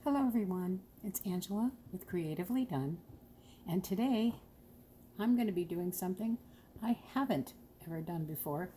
Hello everyone, it's Angela with Creatively Done, and today I'm going to be doing something I haven't ever done before.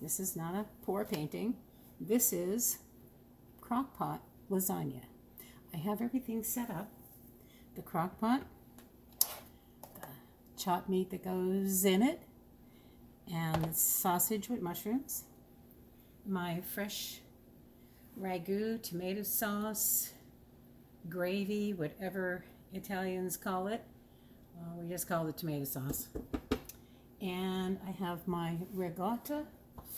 This is not a pour painting, this is crockpot lasagna. I have everything set up, the crockpot, the chopped meat that goes in it, and sausage with mushrooms, my fresh ragu, tomato sauce, gravy, whatever Italians call it. We just call it tomato sauce. And I have my ricotta,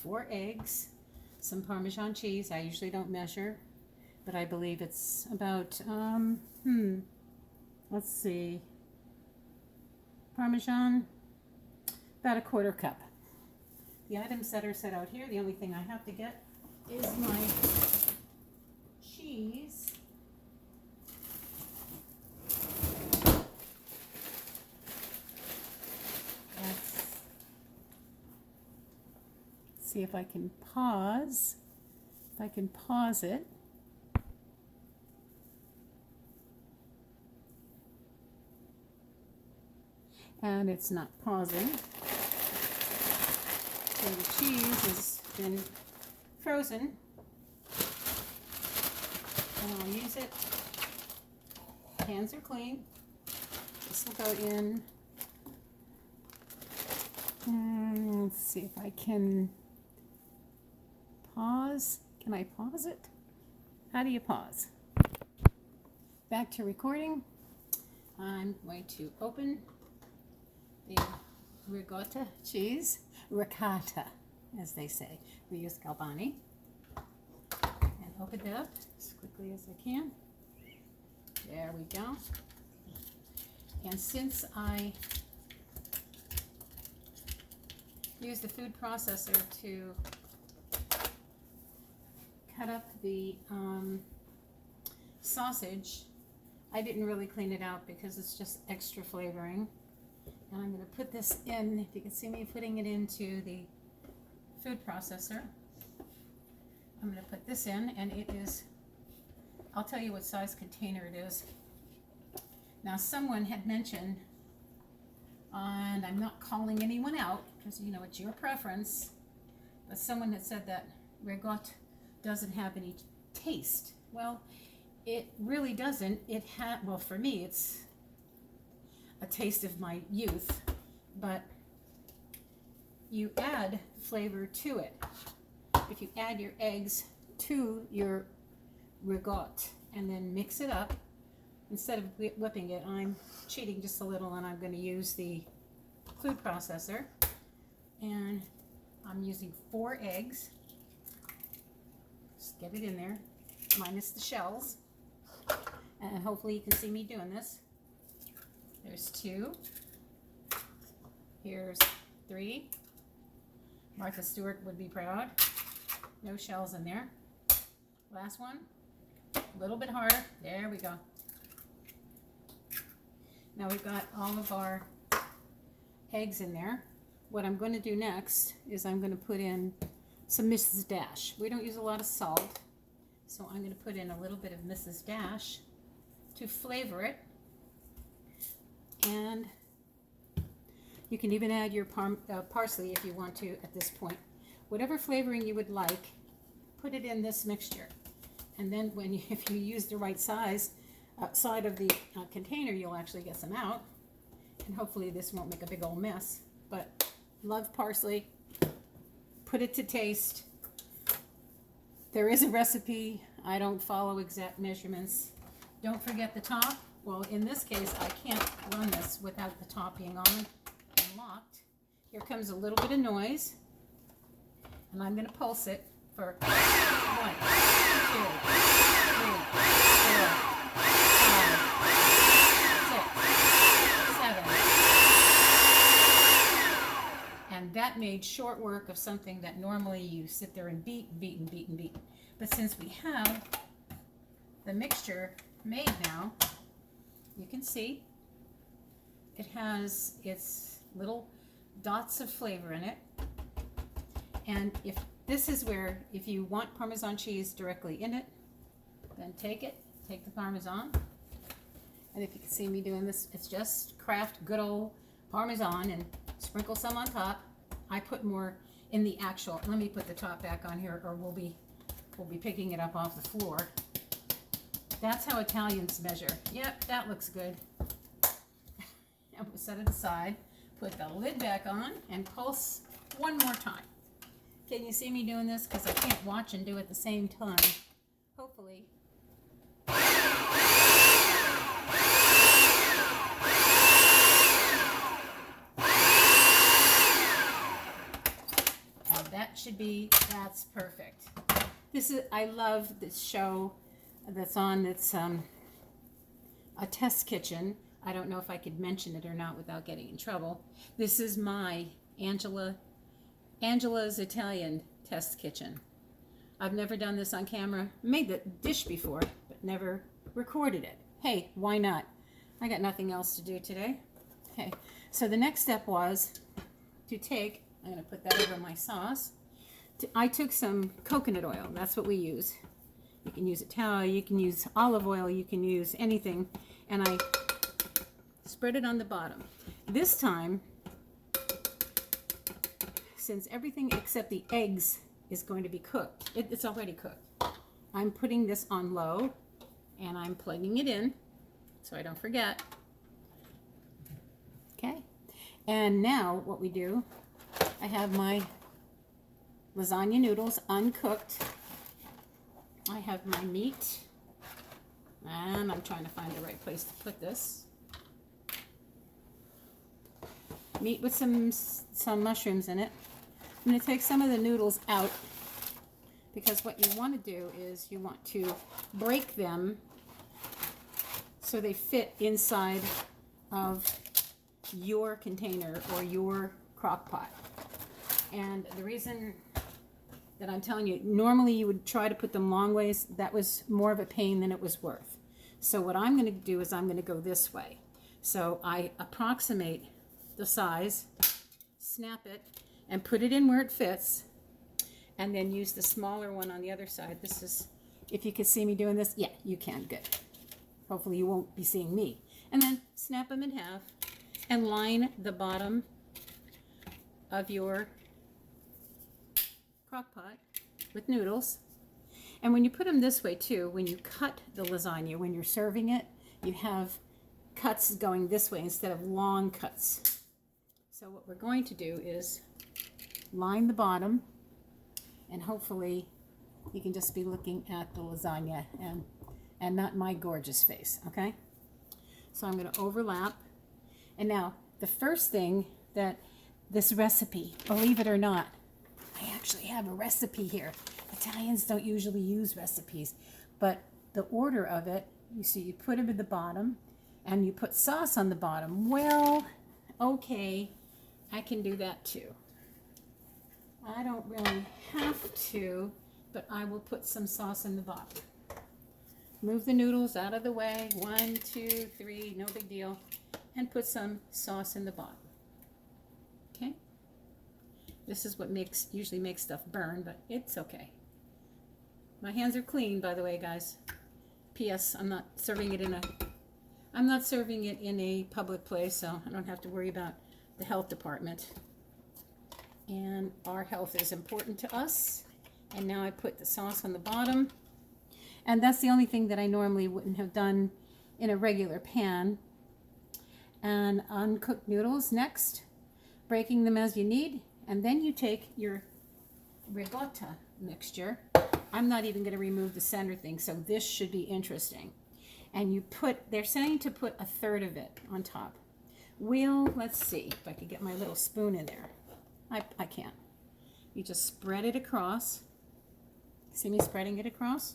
4 eggs, some Parmesan cheese. I usually don't measure, but I believe it's about, let's see, Parmesan, about a 1/4 cup. The items that are set out here, the only thing I have to get is my cheese. See if I can pause. If I can pause it. And it's not pausing. So the cheese has been frozen. And I'll use it. Hands are clean. This will go in. And let's see if I can pause. Can I pause it? How do you pause? Back to recording. I'm going to open the ricotta cheese. Ricotta, as they say. We use Galbani. And open it up as quickly as I can. There we go. And since I use the food processor to cut up the sausage, I didn't really clean it out because it's just extra flavoring. And I'm going to put this in, if you can see me putting it into the food processor. I'm going to put this in, and it is, I'll tell you what size container it is. Now someone had mentioned, and I'm not calling anyone out because you know it's your preference, but someone had said that ricotta doesn't have any taste. Well, it really doesn't. It had, well, for me it's a taste of my youth, but you add flavor to it. If you add your eggs to your ricotta and then mix it up, instead of whipping it, I'm cheating just a little, and I'm going to use the food processor, and I'm using 4 eggs. Just get it in there, minus the shells, and hopefully you can see me doing this. There's 2. Here's 3. Martha Stewart would be proud. No shells in there. Last one, a little bit harder. There we go. Now we've got all of our eggs in there. What I'm going to do next is I'm going to put in some Mrs. Dash. We don't use a lot of salt, so I'm going to put in a little bit of Mrs. Dash to flavor it. And you can even add your parsley if you want to at this point. Whatever flavoring you would like, put it in this mixture. And then if you use the right size outside of the container, you'll actually get some out. And hopefully this won't make a big old mess. But love parsley. Put it to taste. There is a recipe. I don't follow exact measurements. Don't forget the top. Well, in this case, I can't run this without the top being on and locked. Here comes a little bit of noise. And I'm going to pulse it for 1, 2, 3, 4, 5, 6, 7. And that made short work of something that normally you sit there and beat. But since we have the mixture made now, you can see it has its little dots of flavor in it. And if this is where, if you want Parmesan cheese directly in it, then take it, take the Parmesan, and if you can see me doing this, it's just Kraft good old Parmesan, and sprinkle some on top. I put more in the actual, let me put the top back on here, or we'll be picking it up off the floor. That's how Italians measure. Yep, that looks good. And we'll set it aside, put the lid back on, and pulse one more time. Can you see me doing this? Because I can't watch and do it at the same time. Hopefully. And that should be, that's perfect. This is, I love this show that's on, it's a test kitchen. I don't know if I could mention it or not without getting in trouble. This is my Angela's Italian test kitchen. I've never done this on camera. Made the dish before, but never recorded it. Hey, why not? I got nothing else to do today. Okay, so the next step was to take, I'm going to put that over my sauce. I took some coconut oil. That's what we use. You can use Italian, you can use olive oil, you can use anything. And I spread it on the bottom. This time, since everything except the eggs is going to be cooked, it's already cooked, I'm putting this on low and I'm plugging it in so I don't forget. Okay, and now what we do, I have my lasagna noodles uncooked. I have my meat, and I'm trying to find the right place to put this. Meat with some mushrooms in it. I'm going to take some of the noodles out because what you want to do is you want to break them so they fit inside of your container or your crock pot. And the reason that I'm telling you, normally you would try to put them long ways. That was more of a pain than it was worth. So what I'm going to do is I'm going to go this way. So I approximate the size, snap it, and put it in where it fits, and then use the smaller one on the other side. This is, if you can see me doing this, yeah, you can, good. Hopefully you won't be seeing me. And then snap them in half and line the bottom of your crock pot with noodles. And when you put them this way too, when you cut the lasagna, when you're serving it, you have cuts going this way instead of long cuts. So what we're going to do is line the bottom, and hopefully you can just be looking at the lasagna and not my gorgeous face, okay? So I'm going to overlap. And now the first thing that this recipe, believe it or not, I actually have a recipe here. Italians don't usually use recipes, but the order of it, you see, you put them at the bottom and you put sauce on the bottom. Well, okay, I can do that too. I don't really have to, but I will put some sauce in the bottom. Move the noodles out of the way. 1, 2, 3, no big deal. And put some sauce in the bottom. Okay? This is what usually makes stuff burn, but it's okay. My hands are clean, by the way, guys. P.S. I'm not serving it in a public place, so I don't have to worry about the health department. And our health is important to us. And now I put the sauce on the bottom. And that's the only thing that I normally wouldn't have done in a regular pan. And uncooked noodles next, breaking them as you need. And then you take your ricotta mixture. I'm not even going to remove the center thing, so this should be interesting. And you put, they're saying to put 1/3 of it on top. Well, let's see if I could get my little spoon in there. I can't. You just spread it across. See me spreading it across?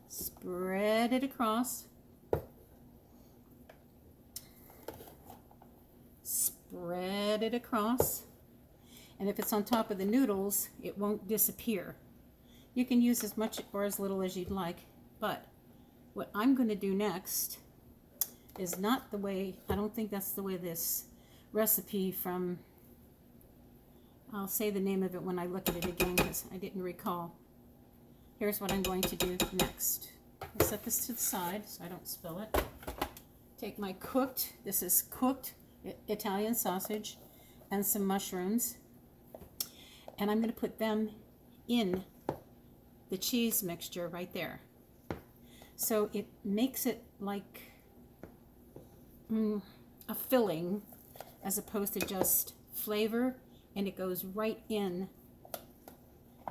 Spread it across. Spread it across. And if it's on top of the noodles, it won't disappear. You can use as much or as little as you'd like, but what I'm going to do next is not the way, I don't think that's the way this recipe from, I'll say the name of it when I look at it again because I didn't recall. Here's what I'm going to do next. I'll set this to the side so I don't spill it. Take my this is cooked Italian sausage and some mushrooms. And I'm going to put them in the cheese mixture right there. So it makes it like a filling as opposed to just flavor, and it goes right in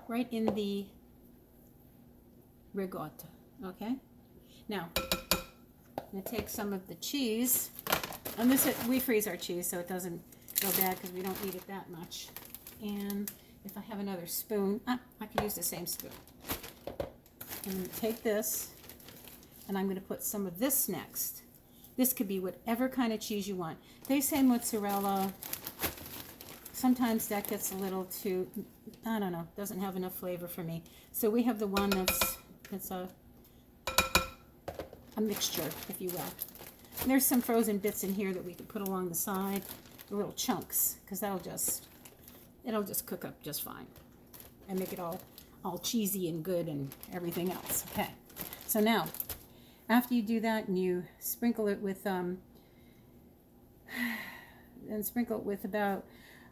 the ricotta. Okay? Now, I'm going to take some of the cheese, and we freeze our cheese so it doesn't go bad because we don't eat it that much. And if I have another spoon, I could use the same spoon. I'm going to take this, and I'm going to put some of this next. This could be whatever kind of cheese you want. They say mozzarella. Sometimes that gets a little too, I don't know, doesn't have enough flavor for me. So we have the one that's a mixture, if you will. And there's some frozen bits in here that we could put along the side, the little chunks, because it'll just cook up just fine and make it all cheesy and good and everything else. Okay, so now after you do that and you sprinkle it with about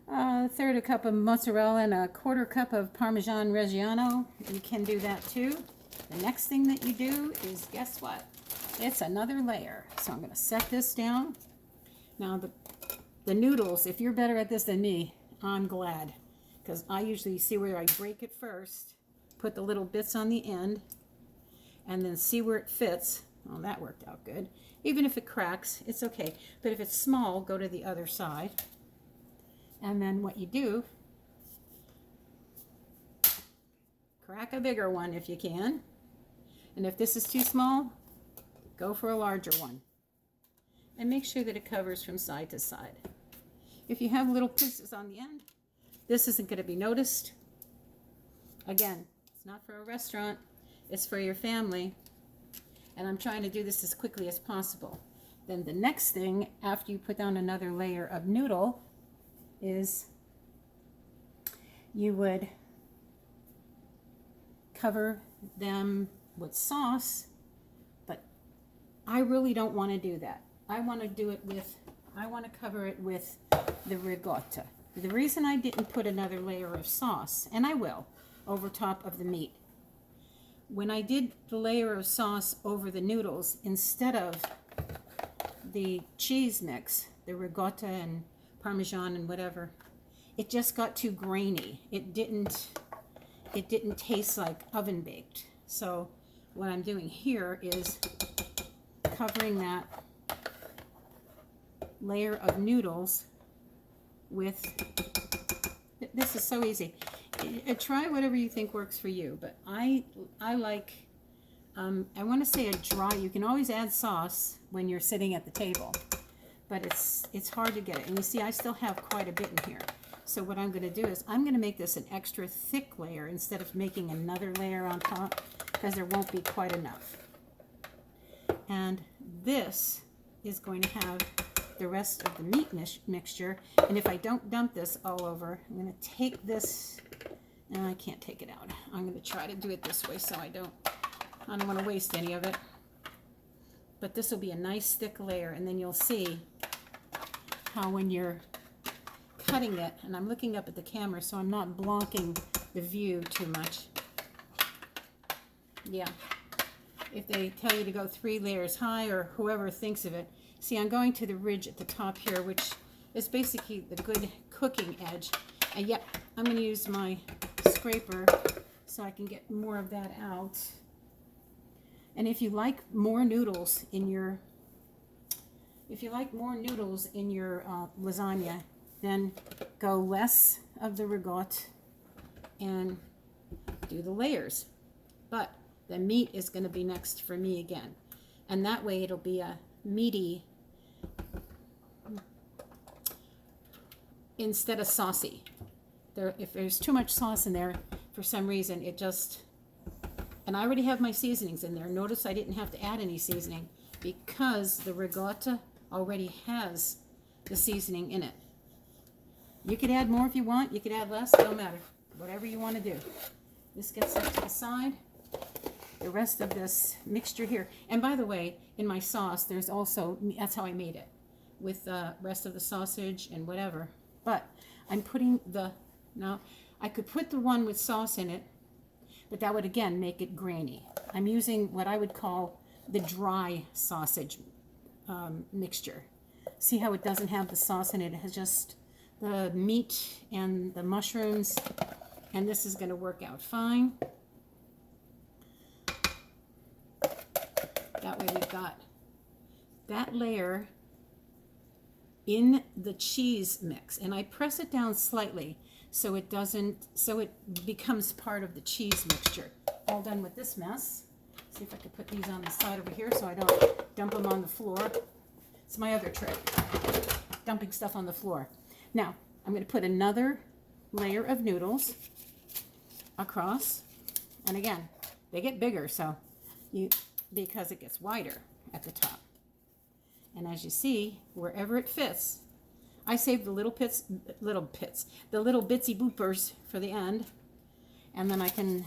a third a cup of mozzarella and a quarter cup of Parmesan Reggiano, you can do that too. The next thing that you do is, guess what? It's another layer. So I'm going to set this down. Now the noodles, if you're better at this than me, I'm glad, because I usually see where I break it first, put the little bits on the end, and then see where it fits. Well, that worked out good. Even if it cracks, it's okay. But if it's small, go to the other side. And then what you do, crack a bigger one if you can. And if this is too small, go for a larger one. And make sure that it covers from side to side. If you have little pieces on the end, this isn't going to be noticed. Again, it's not for a restaurant, it's for your family. And I'm trying to do this as quickly as possible. Then the next thing, after you put down another layer of noodle, is you would cover them with sauce, but I really don't want to do that. I want to cover it with the ricotta. The reason I didn't put another layer of sauce, and I will, over top of the meat. When I did the layer of sauce over the noodles, instead of the cheese mix, the ricotta and Parmesan and whatever, it just got too grainy. It didn't taste like oven baked. So what I'm doing here is covering that layer of noodles with, this is so easy. Try whatever you think works for you, but I like, I want to say a dry, you can always add sauce when you're sitting at the table, but it's hard to get it. And you see, I still have quite a bit in here. So what I'm going to do is I'm going to make this an extra thick layer instead of making another layer on top, because there won't be quite enough. And this is going to have the rest of the meat mixture. And if I don't dump this all over, I'm going to take this, and I can't take it out. I'm going to try to do it this way so I don't want to waste any of it. But this will be a nice thick layer, and then you'll see how when you're cutting it, and I'm looking up at the camera so I'm not blocking the view too much. Yeah, if they tell you to go 3 layers high, or whoever thinks of it. See, I'm going to the ridge at the top here, which is basically the good cooking edge. And yet, I'm going to use my scraper so I can get more of that out. And if you like more noodles in your, lasagna, then go less of the ricotta and do the layers. But the meat is going to be next for me again. And that way it'll be a meaty instead of saucy. If there's too much sauce in there, for some reason, it just, and I already have my seasonings in there. Notice I didn't have to add any seasoning because the ricotta already has the seasoning in it. You could add more if you want. You could add less. It don't matter. Whatever you want to do. This gets set to the side. the rest of this mixture here. And by the way, in my sauce, there's also, that's how I made it, with the rest of the sausage and whatever. But I'm putting now I could put the one with sauce in it, but that would again make it grainy. I'm using what I would call the dry sausage mixture. See how it doesn't have the sauce in it? It has just the meat and the mushrooms, and this is going to work out fine. That way we've got that layer in the cheese mix, and I press it down slightly so it becomes part of the cheese mixture. All done with this mess. See if I can put these on the side over here so I don't dump them on the floor. It's my other trick, dumping stuff on the floor. Now, I'm going to put another layer of noodles across. And again, they get bigger because it gets wider at the top. And as you see, wherever it fits, I saved the little bitsy boopers for the end. And then I can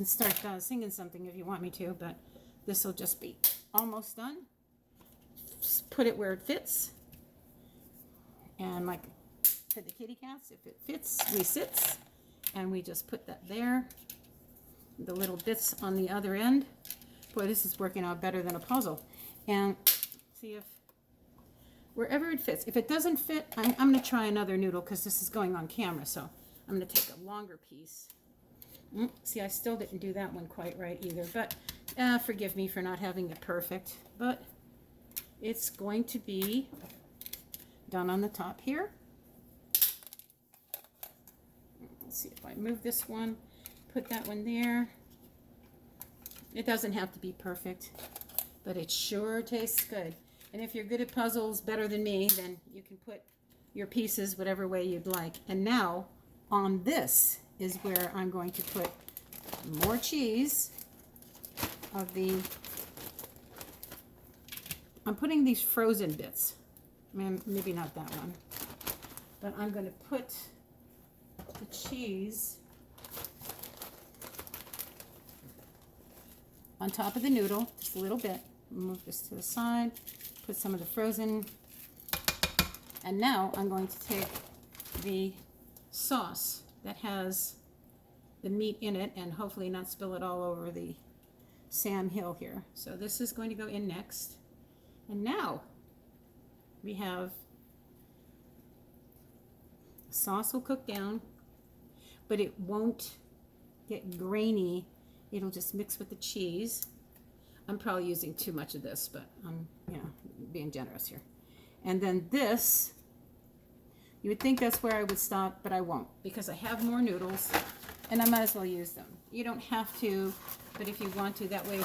start singing something if you want me to, but this will just be almost done. Just put it where it fits. And like for the kitty cats, if it fits, we sits. And we just put that there. The little bits on the other end. Boy, this is working out better than a puzzle. And see if wherever it fits. If it doesn't fit, I'm going to try another noodle because this is going on camera. So I'm going to take a longer piece. See, I still didn't do that one quite right either. But forgive me for not having it perfect. But it's going to be done on the top here. Let's see if I move this one, put that one there. It doesn't have to be perfect, but it sure tastes good. And if you're good at puzzles better than me, then you can put your pieces whatever way you'd like. And now on this is where I'm going to put more cheese of I'm putting these frozen bits. Maybe not that one, but I'm going to put the cheese on top of the noodle, just a little bit. Move this to the side, put some of the frozen, and now I'm going to take the sauce that has the meat in it and hopefully not spill it all over the Sam Hill here. So this is going to go in next. And now we have sauce will cook down, but it won't get grainy. It'll just mix with the cheese. I'm probably using too much of this, but I'm being generous here. And then this, you would think that's where I would stop, but I won't because I have more noodles and I might as well use them. You don't have to, but if you want to, that way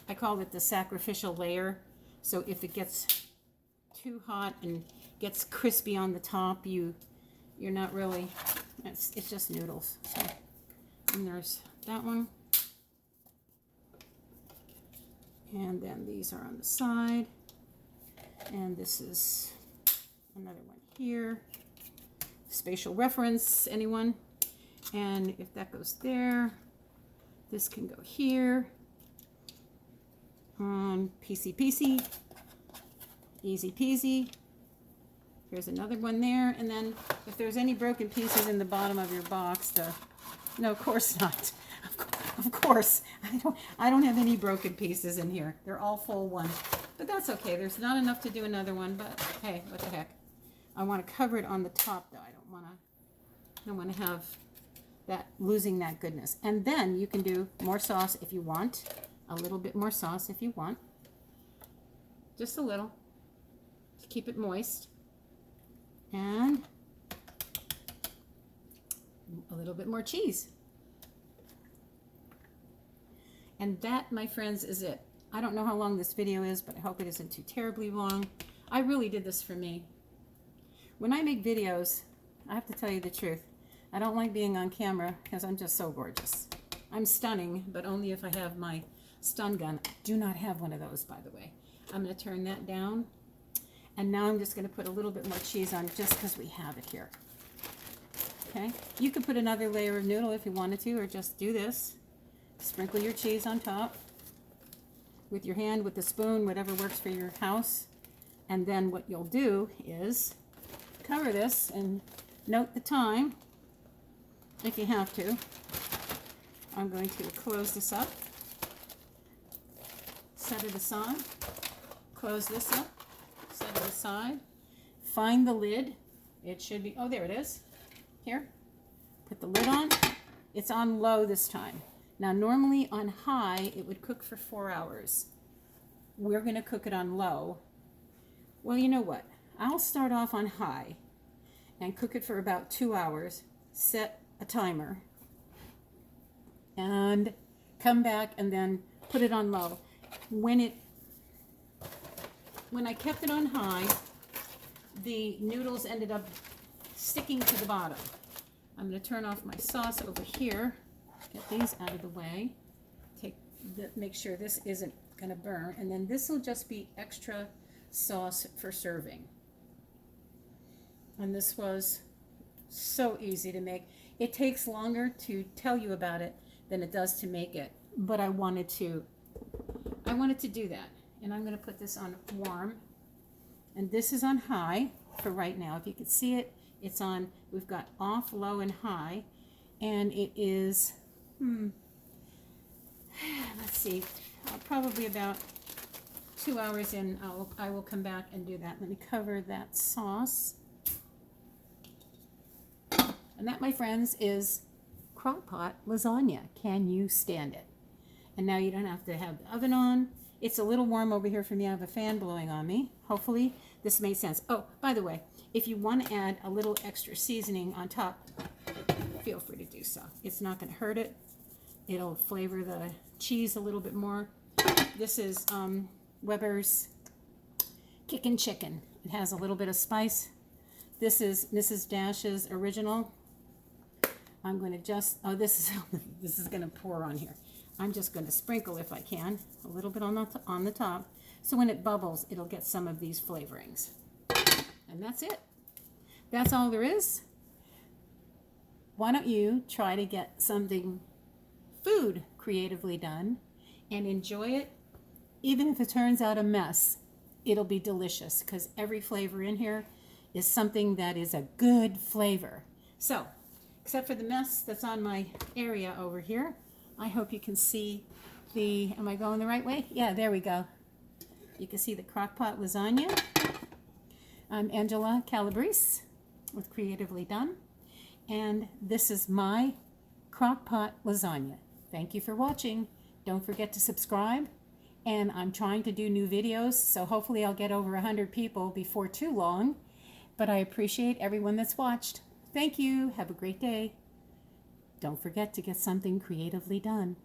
I call it the sacrificial layer. So if it gets too hot and gets crispy on the top, you're not really, it's just noodles. So, and there's that one. And then these are on the side. And this is another one here. Spatial reference, anyone? And if that goes there, this can go here. Peasy peasy. Easy peasy. Here's another one there. And then if there's any broken pieces in the bottom of your box, no, of course not. Of course, I don't have any broken pieces in here. They're all full ones. But that's okay. There's not enough to do another one, but hey, what the heck. I want to cover it on the top though. I don't want to have that losing that goodness. And then you can do more sauce if you want. A little bit more sauce if you want. Just a little to keep it moist. And a little bit more cheese. And that, my friends, is it. I don't know how long this video is, but I hope it isn't too terribly long. I really did this for me. When I make videos, I have to tell you the truth. I don't like being on camera because I'm just so gorgeous. I'm stunning, but only if I have my stun gun. I do not have one of those, by the way. I'm going to turn that down. And now I'm just going to put a little bit more cheese on just because we have it here. Okay? You could put another layer of noodle if you wanted to, or just do this. Sprinkle your cheese on top with your hand, with the spoon, whatever works for your house. And then what you'll do is cover this and note the time if you have to. I'm going to close this up, set it aside, close this up, set it aside, find the lid. It should be, oh, there it is. Here, put the lid on. It's on low this time. Now, normally on high, it would cook for 4 hours. We're going to cook it on low. Well, you know what? I'll start off on high and cook it for about 2 hours, set a timer, and come back and then put it on low. When I kept it on high, the noodles ended up sticking to the bottom. I'm going to turn off my sauce over here, get these out of the way, make sure this isn't going to burn, and then this will just be extra sauce for serving. And this was so easy to make. It takes longer to tell you about it than it does to make it, but I wanted to do that. And I'm going to put this on warm, and this is on high for right now. If you can see it, it's on, we've got off, low, and high, and it is, let's see, probably about 2 hours in, I will come back and do that. Let me cover that sauce. And that, my friends, is crockpot lasagna. Can you stand it? And now you don't have to have the oven on. It's a little warm over here for me. I have a fan blowing on me. Hopefully this made sense. Oh, by the way, if you want to add a little extra seasoning on top, feel free to do so. It's not going to hurt it. It'll flavor the cheese a little bit more. This is Weber's Kickin' Chicken. It has a little bit of spice. This is Mrs. Dash's original. I'm going to just, oh, this is going to pour on here. I'm just going to sprinkle, if I can, a little bit on the top. So when it bubbles, it'll get some of these flavorings. And that's it. That's all there is. Why don't you try to get something food creatively done and enjoy it? Even if it turns out a mess, it'll be delicious because every flavor in here is something that is a good flavor. So, except for the mess that's on my area over here, I hope you can see the, am I going the right way? Yeah, there we go. You can see the crockpot lasagna. I'm Angela Calabrese with Creatively Done, and this is my crockpot lasagna. Thank you for watching. Don't forget to subscribe, and I'm trying to do new videos, so hopefully I'll get over 100 people before too long, but I appreciate everyone that's watched. Thank you. Have a great day. Don't forget to get something creatively done.